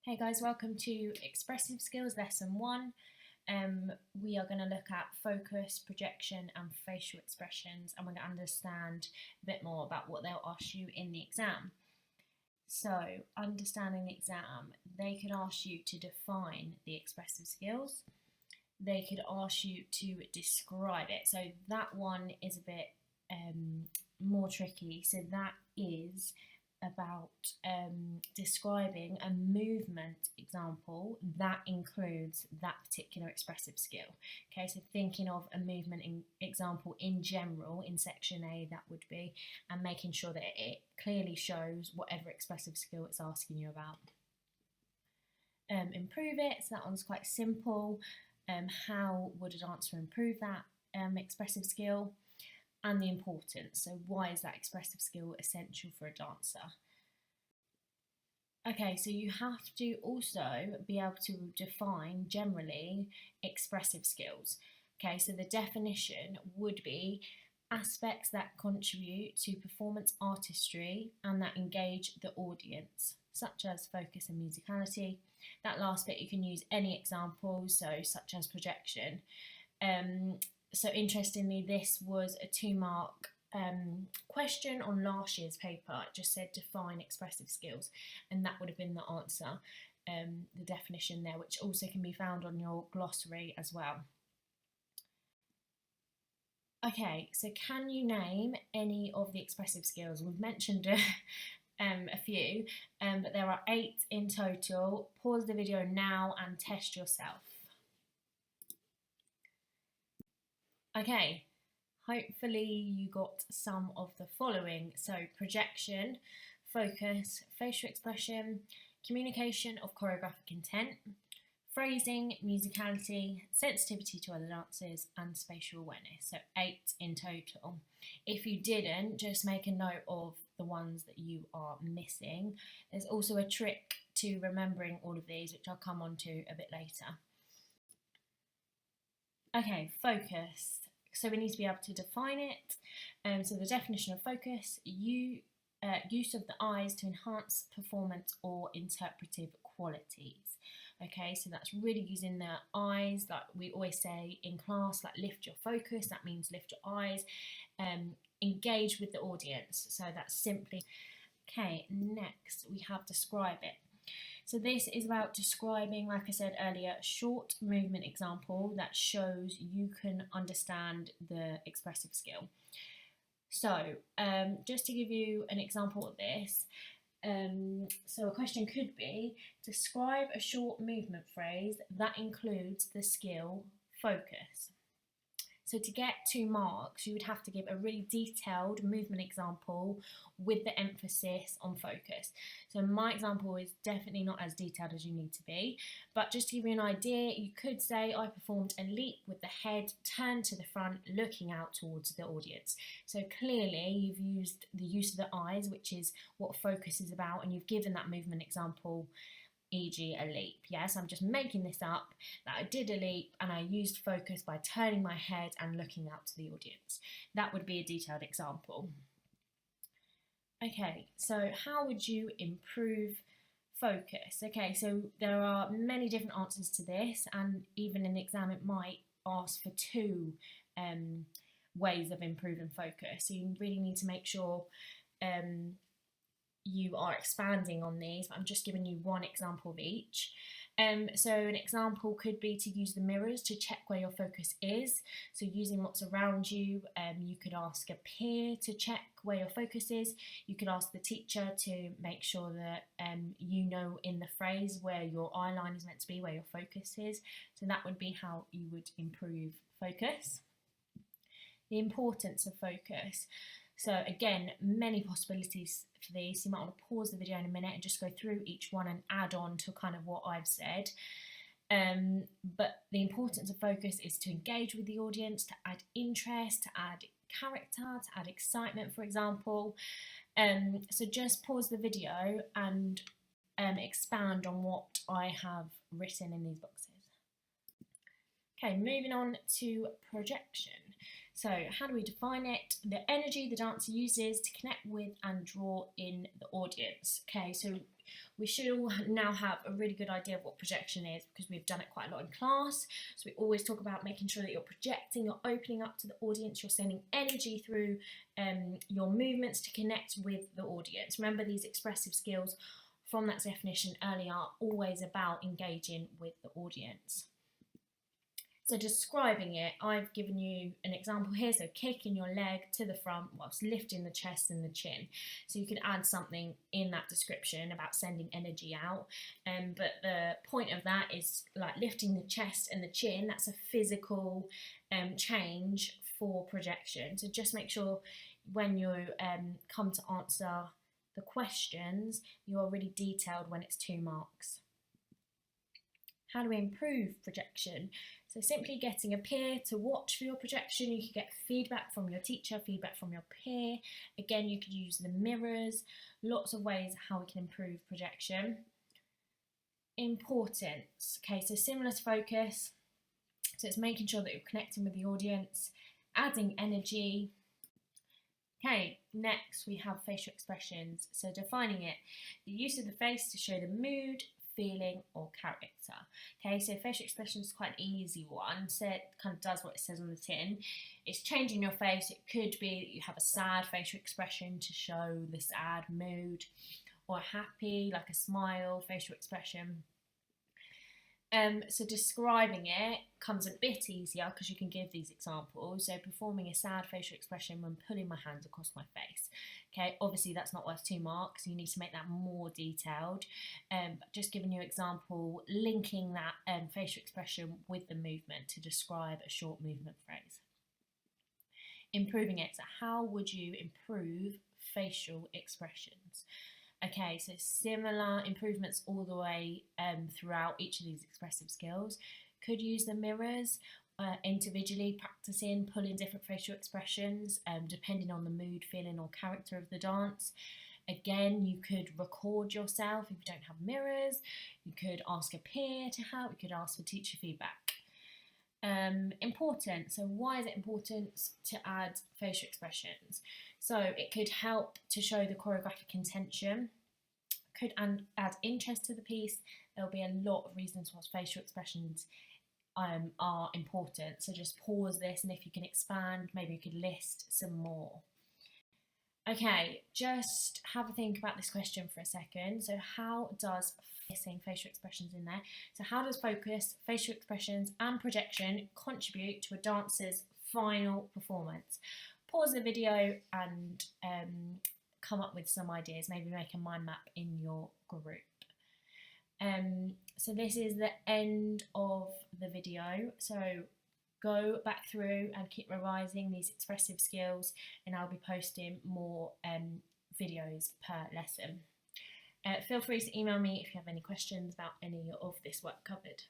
Hey guys, welcome to Expressive Skills Lesson 1. We are going to look at focus, projection and facial expressions, and we're going to understand a bit more about what they'll ask you in the exam. So, understanding the exam, they could ask you to define the expressive skills. They could ask you to describe it. So that one is a bit more tricky. So that is about describing a movement example that includes that particular expressive skill. Okay, so thinking of a movement example in general in section A, that would be, and making sure that it clearly shows whatever expressive skill it's asking you about. Improve it, so that one's quite simple. How would a dancer improve that expressive skill? And the importance, so why is that expressive skill essential for a dancer? Okay, so you have to also be able to define generally expressive skills. Okay, so the definition would be aspects that contribute to performance artistry and that engage the audience, such as focus and musicality. That last bit you can use any examples, so such as projection. So interestingly, this was a 2-mark question on last year's paper. It just said define expressive skills, and that would have been the answer, the definition there, which also can be found on your glossary as well. Okay, so can you name any of the expressive skills? We've mentioned a few, but there are 8 in total. Pause the video now and test yourself. Okay, hopefully you got some of the following. So projection, focus, facial expression, communication of choreographic intent, phrasing, musicality, sensitivity to other dances, and spatial awareness. So 8 in total. If you didn't, just make a note of the ones that you are missing. There's also a trick to remembering all of these, which I'll come on to a bit later. Okay, focus. So we need to be able to define it. So the definition of focus, use of the eyes to enhance performance or interpretive qualities. Okay, so that's really using the eyes, like we always say in class, like lift your focus, that means lift your eyes, engage with the audience. So that's simply, okay, next we have describe it. So this is about describing, like I said earlier, a short movement example that shows you can understand the expressive skill. So just to give you an example of this, so a question could be, describe a short movement phrase that includes the skill focus. So to get 2 marks, you would have to give a really detailed movement example with the emphasis on focus. So my example is definitely not as detailed as you need to be, but just to give you an idea, you could say I performed a leap with the head turned to the front, looking out towards the audience. So clearly you've used the use of the eyes, which is what focus is about, and you've given that movement example, e.g. a leap. Yes, I'm just making this up, that I did a leap and I used focus by turning my head and looking out to the audience. That would be a detailed example. Okay, so how would you improve focus? Okay, so there are many different answers to this, and even in the exam it might ask for 2 ways of improving focus. So you really need to make sure you are expanding on these, but I'm just giving you one example of each. So an example could be to use the mirrors to check where your focus is. So using what's around you, you could ask a peer to check where your focus is. You could ask the teacher to make sure that you know in the phrase where your eye line is meant to be, where your focus is. So that would be how you would improve focus. The importance of focus. So again, many possibilities for these. You might want to pause the video in a minute and just go through each one and add on to kind of what I've said. But the importance of focus is to engage with the audience, to add interest, to add character, to add excitement, for example. So just pause the video and expand on what I have written in these boxes. Okay, moving on to projection. So how do we define it? The energy the dancer uses to connect with and draw in the audience. Okay, so we should all now have a really good idea of what projection is, because we've done it quite a lot in class. So we always talk about making sure that you're projecting, you're opening up to the audience, you're sending energy through your movements to connect with the audience. Remember, these expressive skills from that definition earlier are always about engaging with the audience. So describing it, I've given you an example here. So kicking your leg to the front whilst lifting the chest and the chin. So you could add something in that description about sending energy out. But the point of that is like lifting the chest and the chin. That's a physical change for projection. So just make sure when you come to answer the questions, you're really detailed when it's 2 marks. How do we improve projection? So simply getting a peer to watch for your projection. You could get feedback from your teacher, feedback from your peer. Again, you could use the mirrors. Lots of ways how we can improve projection. Importance. Okay, so similar to focus. So it's making sure that you're connecting with the audience, adding energy. Okay, next we have facial expressions. So defining it, the use of the face to show the mood, feeling or character. Okay, so facial expression is quite an easy one. So it kind of does what it says on the tin. It's changing your face. It could be that you have a sad facial expression to show the sad mood, or happy, like a smile facial expression. So describing it comes a bit easier because you can give these examples. So performing a sad facial expression when pulling my hands across my face. Okay, obviously that's not worth 2 marks. You need to make that more detailed. But just giving you an example, linking that facial expression with the movement to describe a short movement phrase. Improving it. So how would you improve facial expressions? Okay, so similar improvements all the way throughout each of these expressive skills. Could use the mirrors individually, practicing, pulling different facial expressions depending on the mood, feeling or character of the dance. Again, you could record yourself if you don't have mirrors. You could ask a peer to help. You could ask for teacher feedback. Important. So why is it important to add facial expressions? So it could help to show the choreographic intention, could add interest to the piece. There'll be a lot of reasons why facial expressions are important. So just pause this, and if you can expand, maybe you could list some more. Okay, just have a think about this question for a second. So how does facial expressions in there? So how does focus, facial expressions and projection contribute to a dancer's final performance? Pause the video and come up with some ideas, maybe make a mind map in your group. So this is the end of the video. So go back through and keep revising these expressive skills, and I'll be posting more videos per lesson. Feel free to email me if you have any questions about any of this work covered.